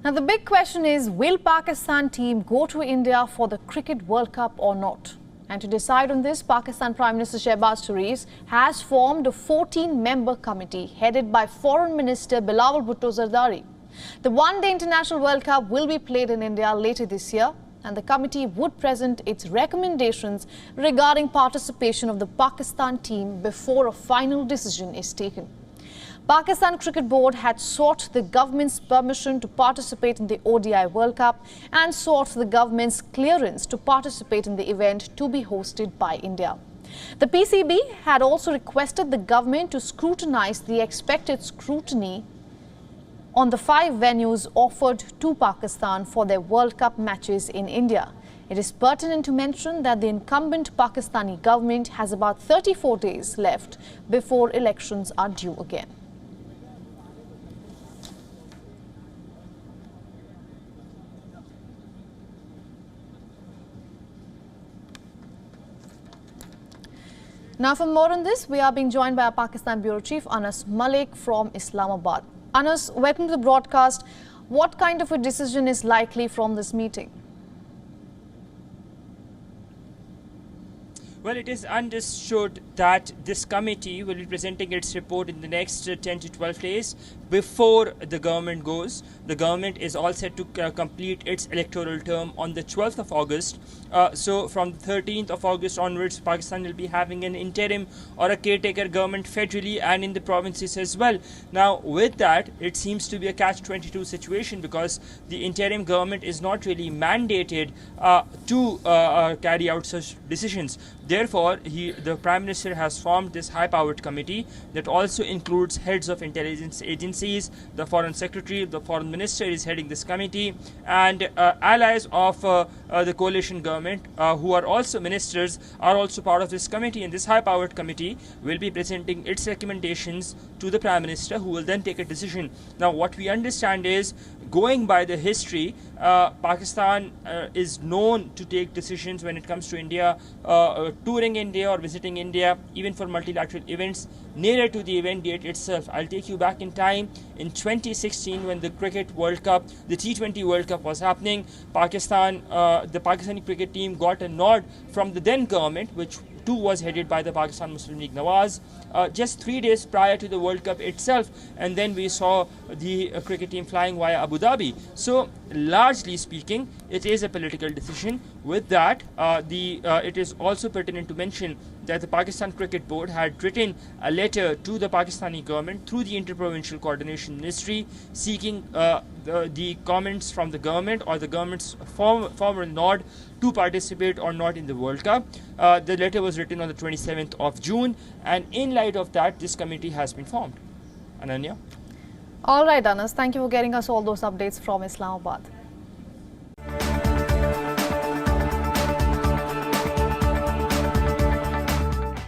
Now the big question is, will Pakistan team go to India for the Cricket World Cup or not? And to decide on this, Pakistan Prime Minister Shehbaz Sharif has formed a 14-member committee headed by Foreign Minister Bilawal Bhutto-Zardari. The one-day International World Cup will be played in India later this year, and the committee would present its recommendations regarding participation of the Pakistan team before a final decision is taken. Pakistan Cricket Board had sought the government's permission to participate in the ODI World Cup and sought the government's clearance to participate in the event to be hosted by India. The PCB had also requested the government to scrutinize the expected scrutiny on the 5 venues offered to Pakistan for their World Cup matches in India. It is pertinent to mention that the incumbent Pakistani government has about 34 days left before elections are due again. Now for more on this, we are being joined by our Pakistan Bureau Chief Anas Malik from Islamabad. Anas, welcome to the broadcast. What kind of a decision is likely from this meeting? Well, it is understood that this committee will be presenting its report in the next 10 to 12 days before the government goes. The government is all set to complete its electoral term on the 12th of August. So from the 13th of August onwards, Pakistan will be having an interim or a caretaker government federally and in the provinces as well. Now, with that, it seems to be a catch-22 situation because the interim government is not really mandated to carry out such decisions. Therefore, the Prime Minister has formed this high-powered committee that also includes heads of intelligence agencies. The Foreign Secretary, the Foreign Minister is heading this committee, and allies of the coalition government who are also ministers are also part of this committee. And this high-powered committee will be presenting its recommendations to the Prime Minister, who will then take a decision. Now, what we understand is, going by the history, Pakistan is known to take decisions when it comes to India, touring India or visiting India, even for multilateral events, nearer to the event date itself. I'll take you back in time. In 2016, when the Cricket World Cup, the T20 World Cup was happening, the Pakistani cricket team got a nod from the then government, which too was headed by the Pakistan Muslim League Nawaz, just 3 days prior to the World Cup itself, and then we saw the cricket team flying via Abu Dhabi. So largely speaking, it is a political decision. With that, it is also pertinent to mention that the Pakistan Cricket Board had written a letter to the Pakistani government through the Interprovincial Coordination Ministry seeking the comments from the government or the government's formal nod to participate or not in the World Cup. The letter was written on the 27th of June, and in light of that, this committee has been formed. Ananya? All right, Anas, thank you for getting us all those updates from Islamabad.